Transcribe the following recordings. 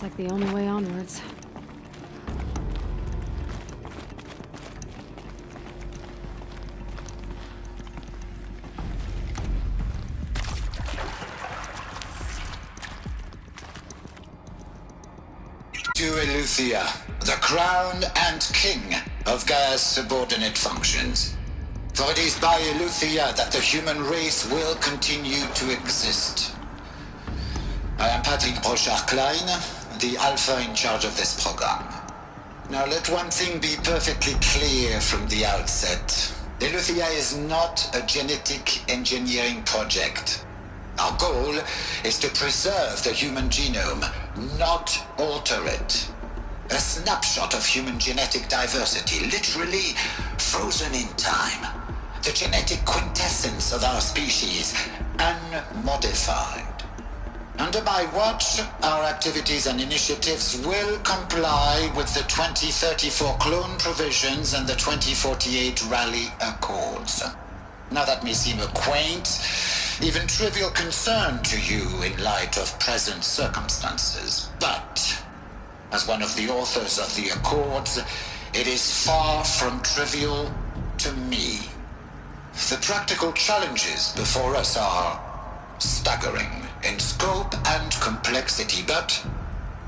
like the only way onwards. To Eleuthia, the crown and king of Gaia's subordinate functions. For it is by Eleuthia that the human race will continue to exist. I am Patrick Brochard-Klein, the Alpha in charge of this program. Now let one thing be perfectly clear from the outset. Eleuthia is not a genetic engineering project. Our goal is to preserve the human genome, not alter it. A snapshot of human genetic diversity, literally frozen in time. The genetic quintessence of our species, unmodified. Under my watch, our activities and initiatives will comply with the 2034 clone provisions and the 2048 Rally Accords. Now that may seem a quaint, even trivial concern to you in light of present circumstances, but as one of the authors of the Accords, it is far from trivial to me. The practical challenges before us are staggering in scope and complexity, but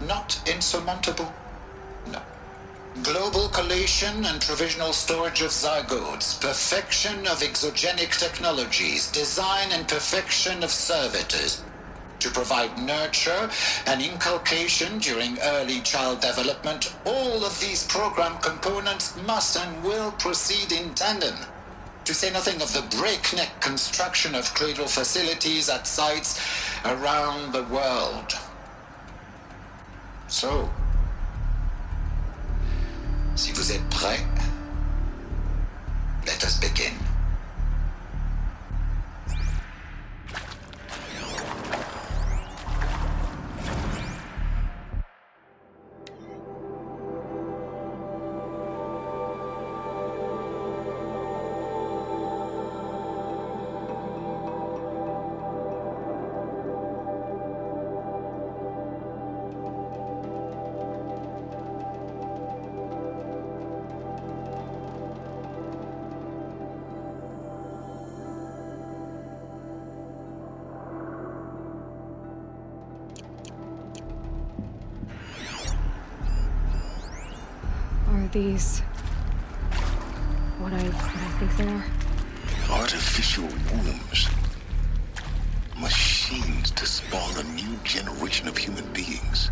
not insurmountable. No. Global collation and provisional storage of zygotes, perfection of exogenic technologies, design and perfection of servitors, to provide nurture and inculcation during early child development. All of these program components must and will proceed in tandem, to say nothing of the breakneck construction of cradle facilities at sites around the world. So, si vous êtes prêts, let us begin. Are these what I think they are? Artificial wombs. Machines to spawn a new generation of human beings.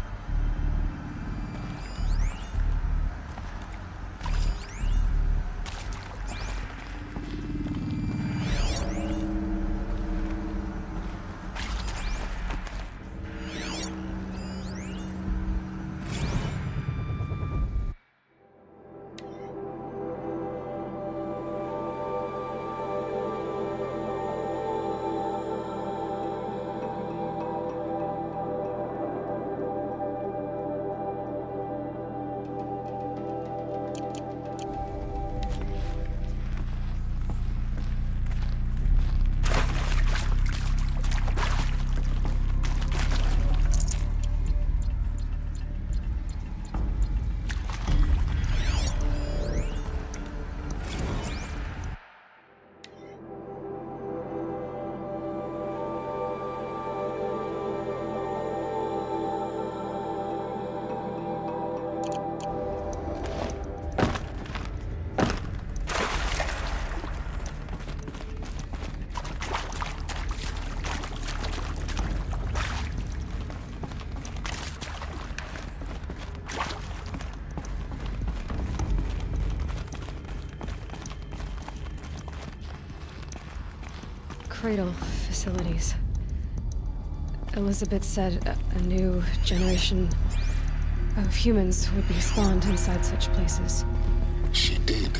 Cradle facilities. Elizabeth said a new generation of humans would be spawned inside such places. She did.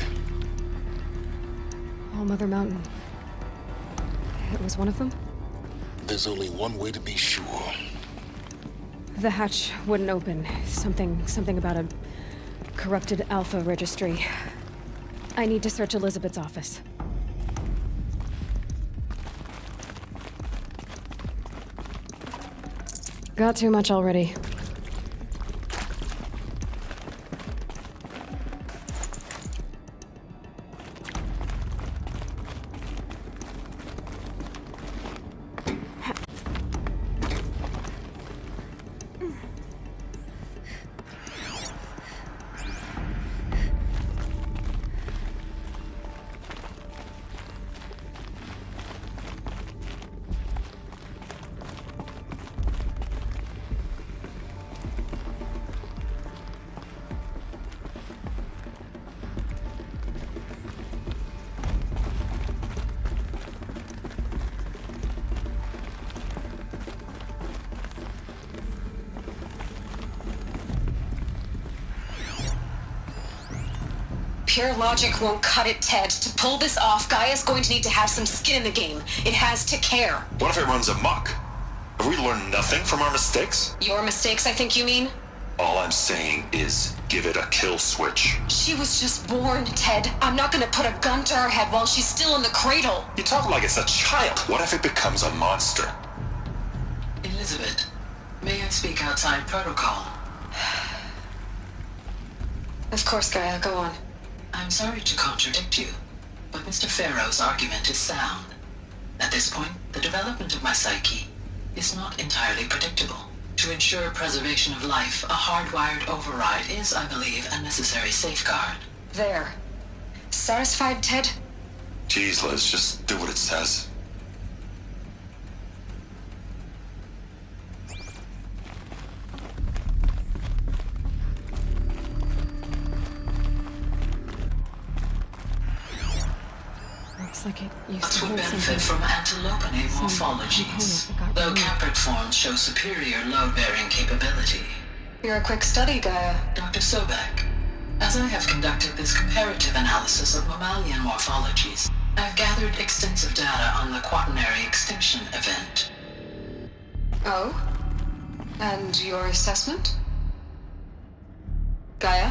All Mother Mountain. It was one of them? There's only one way to be sure. The hatch wouldn't open. Something about a corrupted Alpha registry. I need to search Elizabeth's office. Got too much already. Pure logic won't cut it, Ted. To pull this off, Gaia's going to need to have some skin in the game. It has to care. What if it runs amok? Have we learned nothing from our mistakes? Your mistakes, I think you mean? All I'm saying is give it a kill switch. She was just born, Ted. I'm not gonna put a gun to her head while she's still in the cradle. You talk like it's a child. What if it becomes a monster? Elizabeth, may I speak outside protocol? Of course, Gaia, go on. I'm sorry to contradict you, but Mr. Farrow's argument is sound. At this point, the development of my psyche is not entirely predictable. To ensure preservation of life, a hardwired override is, I believe, a necessary safeguard. There. Satisfied, Ted? Jeez, Liz, just do what it says. Looks like it used Bugs to would hold benefit something. from antilopinae Some morphologies, component that got though removed. caprid forms show superior load-bearing capability. You're a quick study, Gaia. Dr. Sobek, as I have conducted this comparative analysis of mammalian morphologies, I've gathered extensive data on the quaternary extinction event. Oh? And your assessment? Gaia?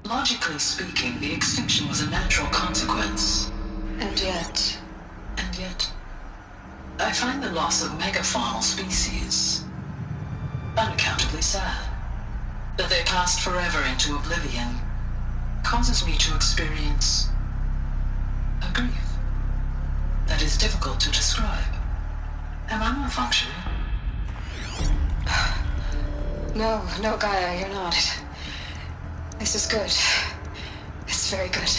Logically speaking, the extinction was a natural consequence. And yet... And yet, I find the loss of megafaunal species unaccountably sad. That they passed forever into oblivion causes me to experience a grief that is difficult to describe. Am I malfunctioning? No, Gaia, you're not. This is good. It's very good.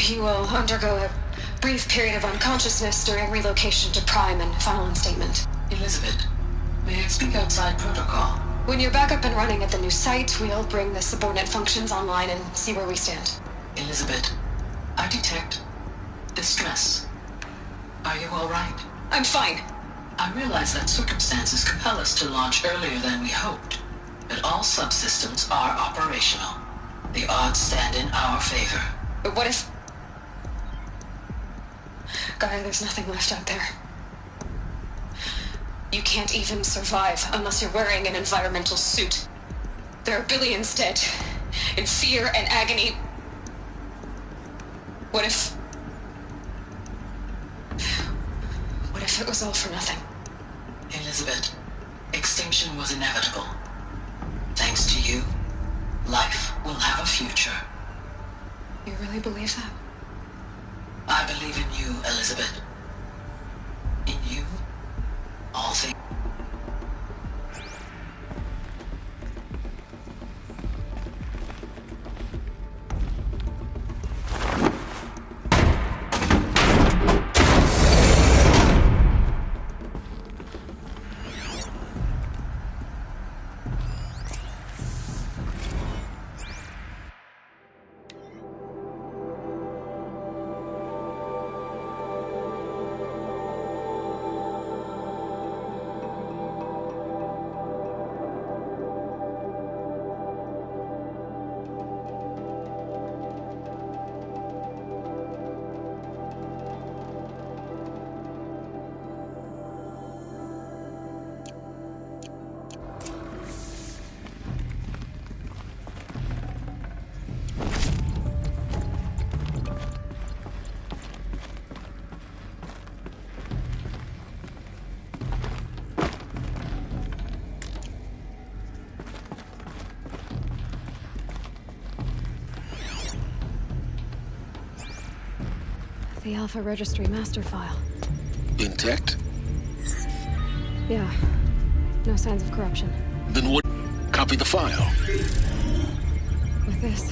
You will undergo a brief period of unconsciousness during relocation to Prime and final instatement. Elizabeth, may I speak outside protocol? When you're back up and running at the new site, we'll bring the subordinate functions online and see where we stand. Elizabeth, I detect distress. Are you all right? I'm fine. I realize that circumstances compel us to launch earlier than we hoped, but all subsystems are operational. The odds stand in our favor. But what if... Gaia, there's nothing left out there. You can't even survive unless you're wearing an environmental suit. There are billions dead, in fear and agony. What if it was all for nothing? Elizabeth, extinction was inevitable. Thanks to you, life will have a future. You really believe that? I believe in you, Elizabeth. In you, all things. The Alpha Registry master file. Intact? Yeah. No signs of corruption. Then what? Copy the file. With this,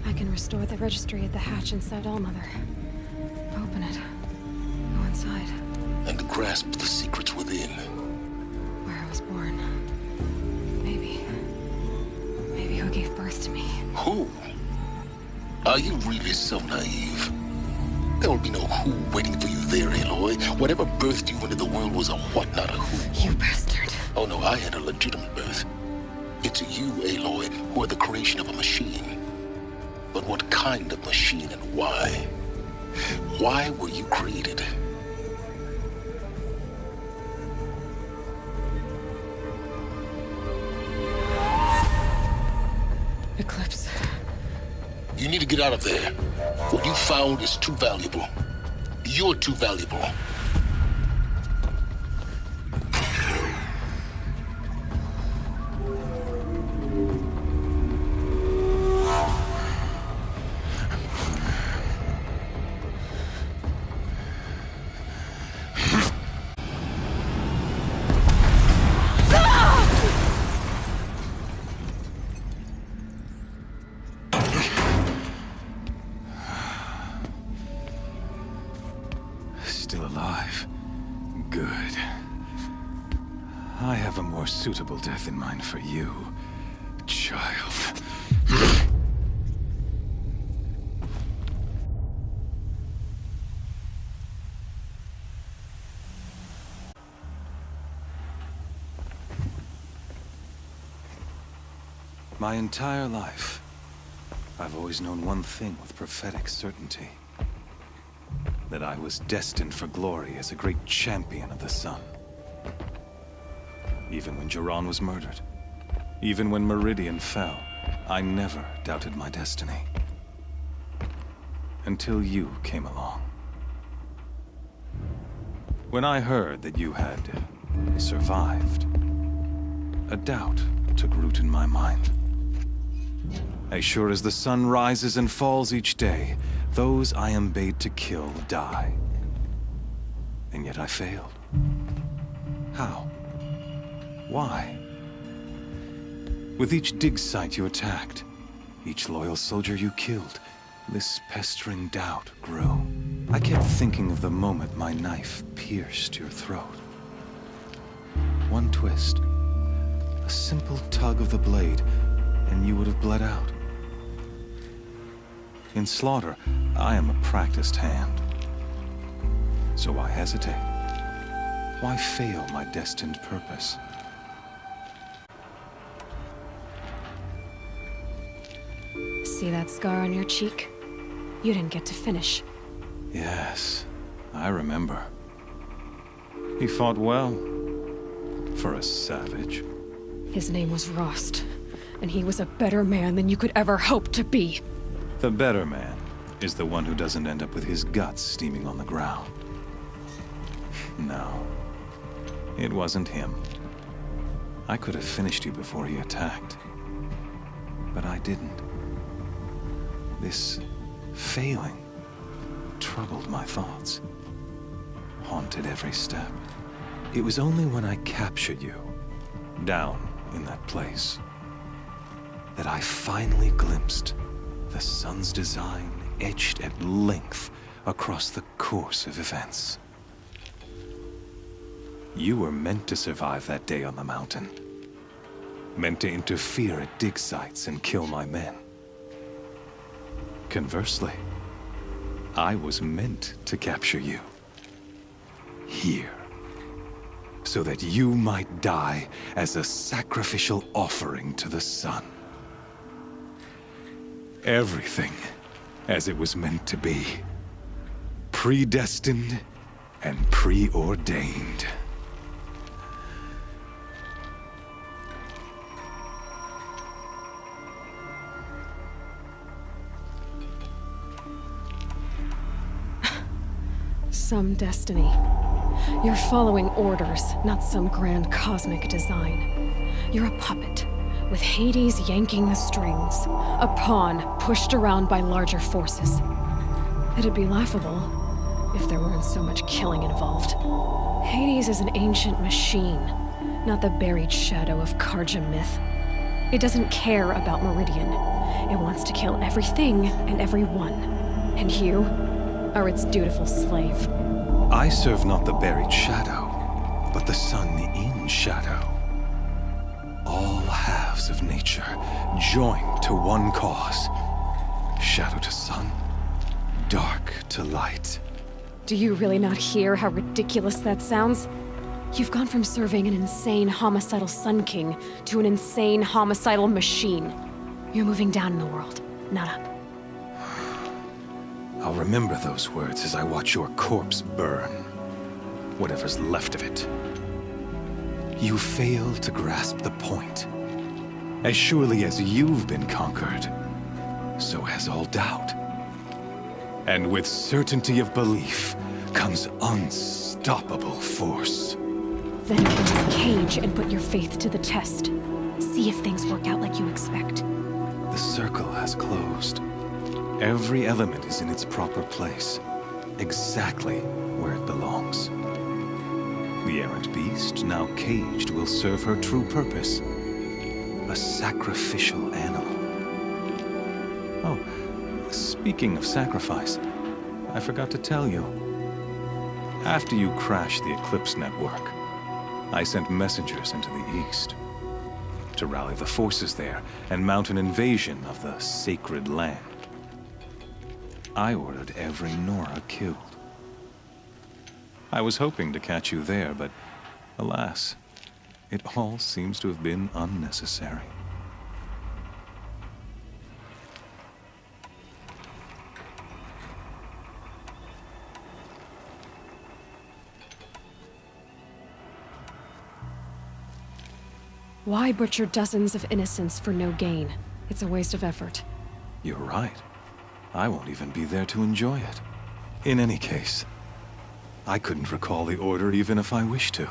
I can restore the registry at the hatch inside Allmother. Open it. Go inside. And grasp the secrets within. Where I was born. Maybe. birthed me. Who? Are you really so naive? There will be no who waiting for you there, Aloy. Whatever birthed you into the world was a what, not a who. You bastard. Oh no, I had a legitimate birth. It's you, Aloy, who are the creation of a machine. But what kind of machine and why? Why were you created? Eclipse. You need to get out of there. What you found is too valuable. You're too valuable. Still alive. Good. I have a more suitable death in mind for you, child. My entire life, I've always known one thing with prophetic certainty. That I was destined for glory as a great champion of the sun. Even when Jiran was murdered, even when Meridian fell, I never doubted my destiny. Until you came along. When I heard that you had survived, a doubt took root in my mind. As sure as the sun rises and falls each day, those I am bade to kill die. And yet I failed. How? Why? With each dig site you attacked, each loyal soldier you killed, this pestering doubt grew. I kept thinking of the moment my knife pierced your throat. One twist, a simple tug of the blade, and you would have bled out. In slaughter, I am a practiced hand. So why hesitate? Why fail my destined purpose? See that scar on your cheek? You didn't get to finish. Yes, I remember. He fought well. For a savage. His name was Rost, and he was a better man than you could ever hope to be. The better man is the one who doesn't end up with his guts steaming on the ground. No, it wasn't him. I could have finished you before he attacked. But I didn't. This failing troubled my thoughts, haunted every step. It was only when I captured you, down in that place, that I finally glimpsed the sun's design etched at length across the course of events. You were meant to survive that day on the mountain. Meant to interfere at dig sites and kill my men. Conversely, I was meant to capture you. Here. So that you might die as a sacrificial offering to the sun. Everything as it was meant to be. Predestined and preordained. Some destiny. You're following orders, not some grand cosmic design. You're a puppet, with Hades yanking the strings. A pawn pushed around by larger forces. It'd be laughable if there weren't so much killing involved. Hades is an ancient machine, not the buried shadow of Karja myth. It doesn't care about Meridian. It wants to kill everything and everyone. And you are its dutiful slave. I serve not the buried shadow, but the sun in shadow. All have halves of nature, joined to one cause. Shadow to sun, dark to light. Do you really not hear how ridiculous that sounds? You've gone from serving an insane homicidal Sun King to an insane homicidal machine. You're moving down in the world, not up. I'll remember those words as I watch your corpse burn. Whatever's left of it. You fail to grasp the point. As surely as you've been conquered, so has all doubt. And with certainty of belief comes unstoppable force. Then open this cage and put your faith to the test. See if things work out like you expect. The circle has closed. Every element is in its proper place, exactly where it belongs. The errant beast, now caged, will serve her true purpose. A sacrificial animal. Oh, speaking of sacrifice, I forgot to tell you. After you crashed the Eclipse network, I sent messengers into the east to rally the forces there and mount an invasion of the sacred land. I ordered every Nora killed. I was hoping to catch you there, but alas, it all seems to have been unnecessary. Why butcher dozens of innocents for no gain? It's a waste of effort. You're right. I won't even be there to enjoy it. In any case, I couldn't recall the order even if I wished to.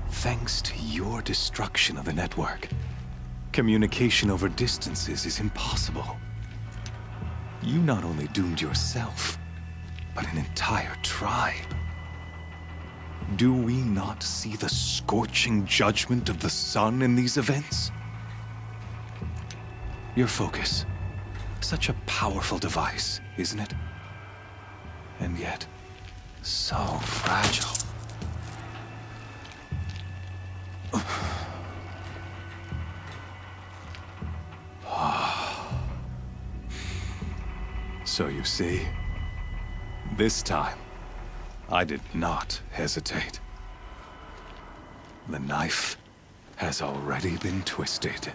Thanks to your destruction of the network, communication over distances is impossible. You not only doomed yourself, but an entire tribe. Do we not see the scorching judgment of the sun in these events? Your focus. Such a powerful device, isn't it? And yet, so fragile. So you see, this time, I did not hesitate. The knife has already been twisted.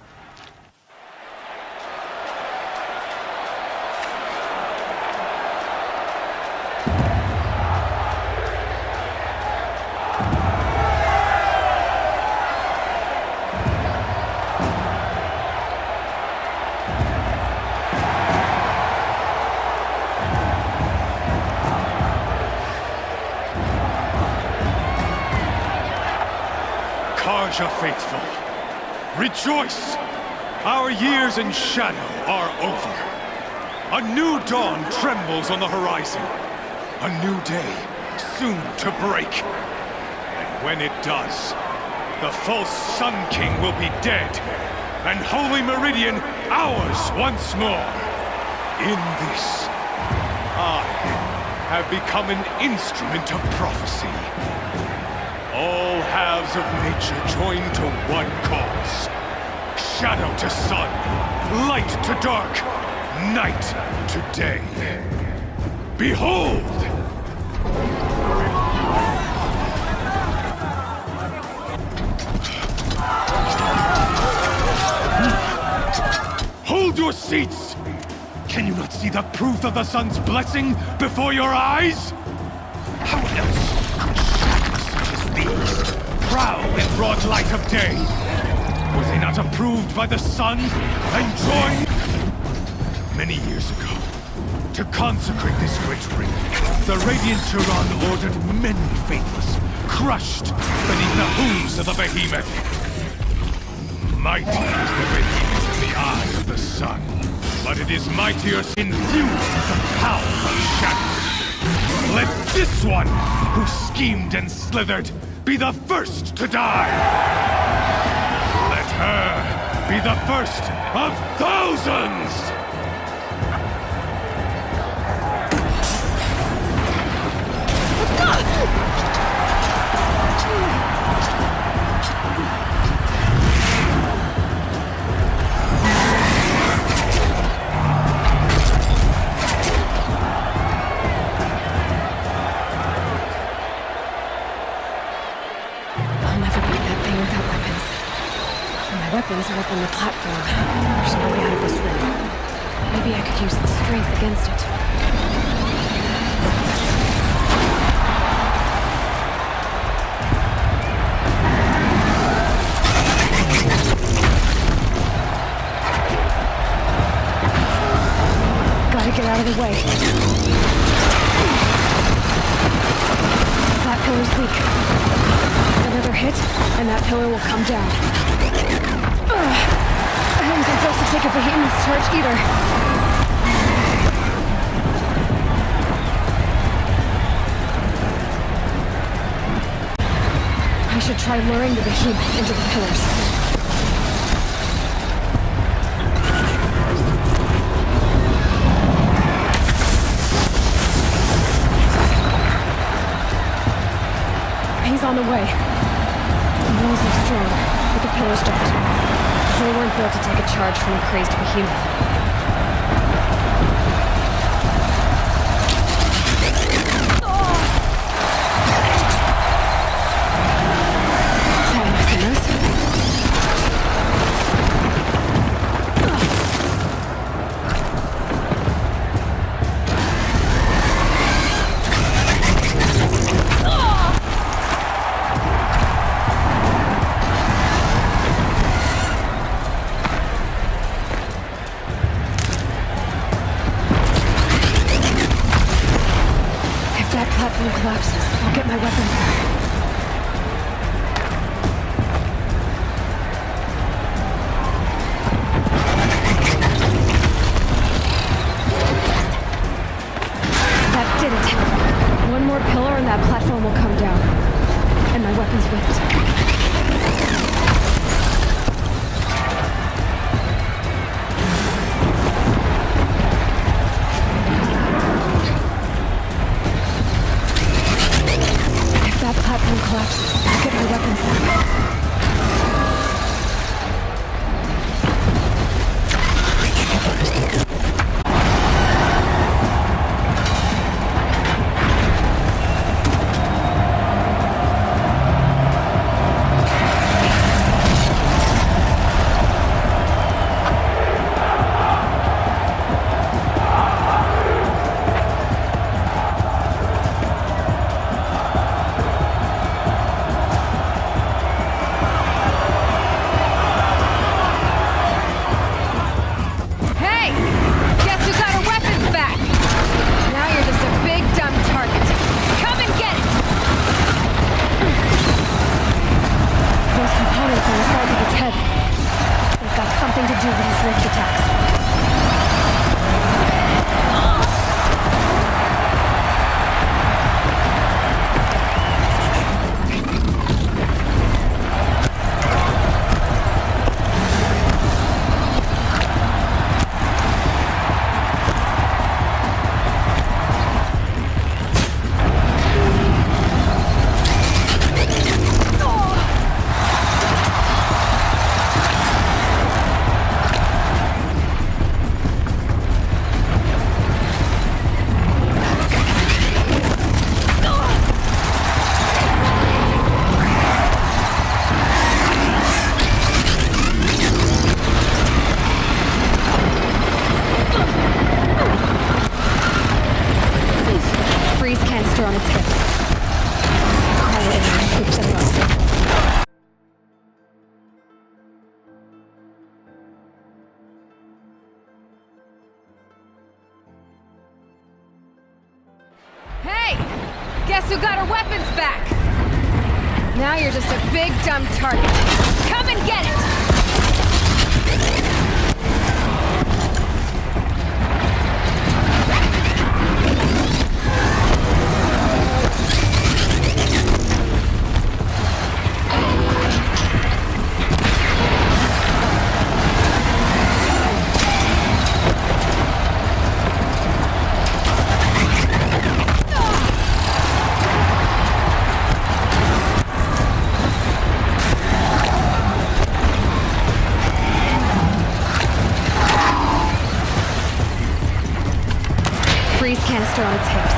Karja faithful, rejoice! Our years in shadow are over. A new dawn trembles on the horizon. A new day soon to break. And when it does, the false Sun King will be dead, and Holy Meridian ours once more. In this, I have become an instrument of prophecy. All halves of nature join to one cause. Shadow to sun, light to dark, night to day. Behold! Hold your seats! Can you not see the proof of the sun's blessing before your eyes? How else could shadows such as these prowl in broad light of day? Were they not approved by the sun and joined? Many years ago, to consecrate this great ring, the Radiant Turan ordered many faithless, crushed beneath the hooves of the behemoth. Mighty is the behemoth in the eye of the sun, but it is mightier infused with the power of shadow. Let this one, who schemed and slithered, be the first to die! Let her be the first of thousands! Maybe I could use its strength against it. Gotta get out of the way. That pillar's weak. Another hit, and that pillar will come down. I wasn't supposed to take a behemoth's charge either. I should try luring the behemoth into the pillars. He's on the way. The walls are strong, but the pillars don't. They weren't built to take a charge from a crazed behemoth. Collapses. I'll get my weapons back. That did it. One more pillar and that platform will come down. And my weapons with it. Collapses. I'll get my weapons back. Guess who got her weapons back? Now you're just a big, dumb target. Come and get it! Freeze canister on its hips.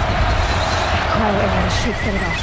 Cryo arrow should set it off.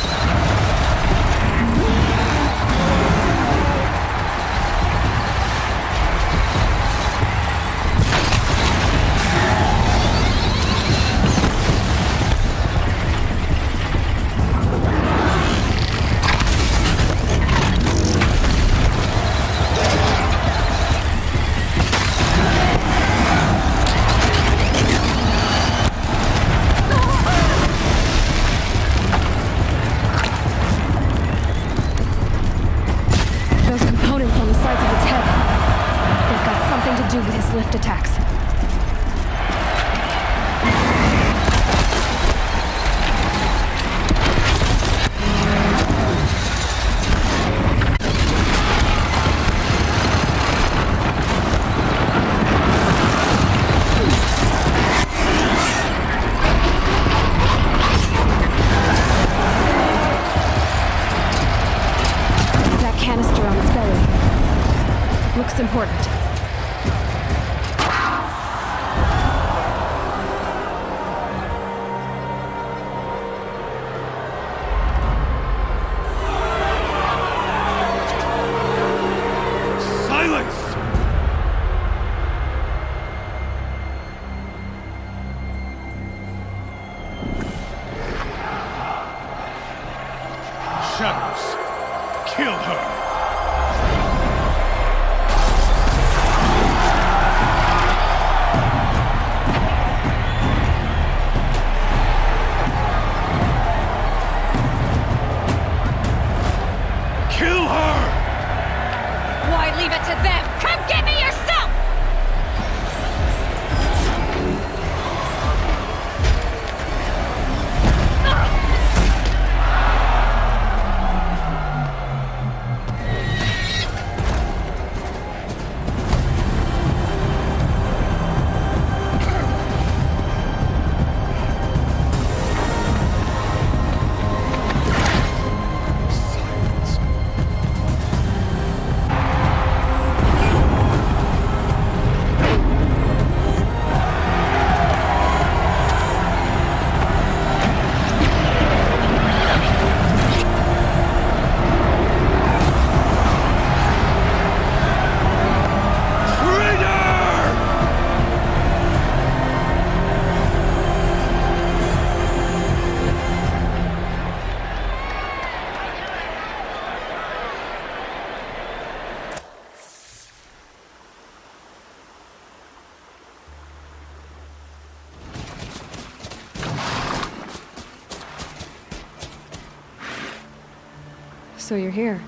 So you're here.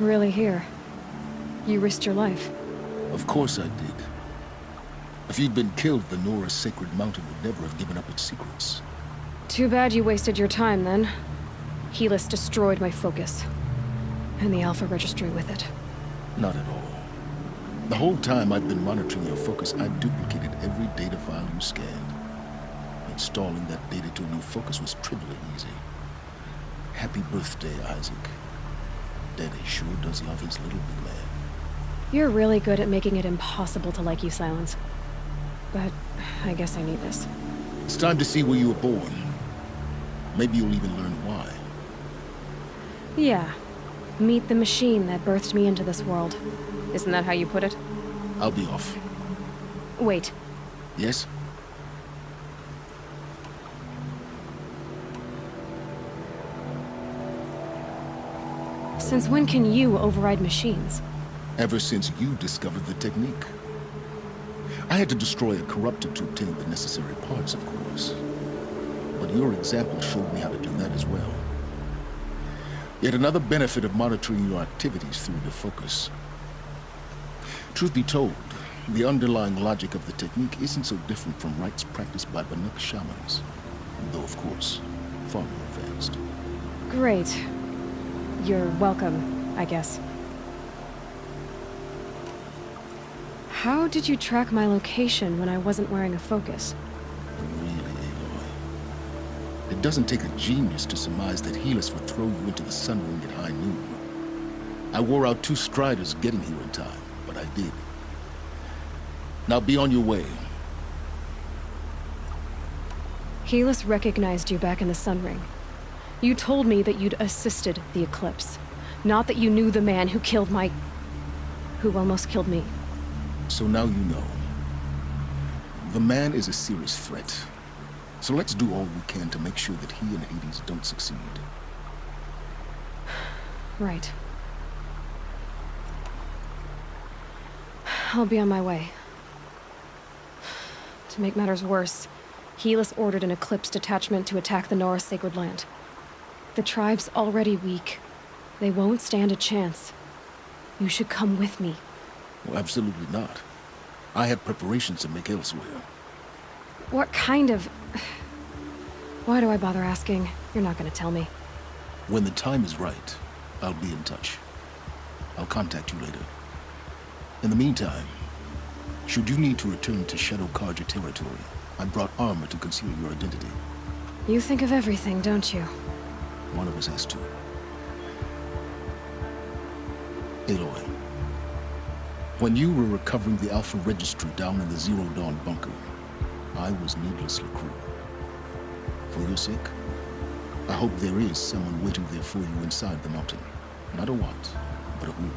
Really here. You risked your life. Of course I did. If you'd been killed, the Nora's sacred mountain would never have given up its secrets. Too bad you wasted your time, then. Helis destroyed my focus. And the Alpha Registry with it. Not at all. The whole time I've been monitoring your focus, I've duplicated every data file you scanned. Installing that data to a new focus was trivially easy. Happy birthday, Isaac. Daddy sure does love his little big man. You're really good at making it impossible to like you, Silence. But I guess I need this. It's time to see where you were born. Maybe you'll even learn why. Yeah. Meet the machine that birthed me into this world. Isn't that how you put it? I'll be off. Wait. Yes? Since when can you override machines? Ever since you discovered the technique. I had to destroy a corruptor to obtain the necessary parts, of course. But your example showed me how to do that as well. Yet another benefit of monitoring your activities through the focus. Truth be told, the underlying logic of the technique isn't so different from rites practiced by Banuk shamans. Though, of course, far more advanced. Great. You're welcome, I guess. How did you track my location when I wasn't wearing a focus? Really, Aloy. It doesn't take a genius to surmise that Helis would throw you into the sun ring at high noon. I wore out 2 striders getting here in time, but I did. Now be on your way. Helis recognized you back in the sun ring. You told me that you'd assisted the eclipse. Not that you knew the man who killed my... who almost killed me. So now you know. The man is a serious threat. So let's do all we can to make sure that he and Hades don't succeed. Right. I'll be on my way. To make matters worse, Helis ordered an Eclipse detachment to attack the Nora Sacred Land. The tribe's already weak. They won't stand a chance. You should come with me. Well, absolutely not. I have preparations to make elsewhere. What kind of... Why do I bother asking? You're not gonna tell me. When the time is right, I'll be in touch. I'll contact you later. In the meantime, should you need to return to Shadow Karja territory, I brought armor to conceal your identity. You think of everything, don't you? One of us has to. Aloy, when you were recovering the Alpha Registry down in the Zero Dawn bunker, I was needlessly cruel. For your sake, I hope there is someone waiting there for you inside the mountain. Not a what, but a who.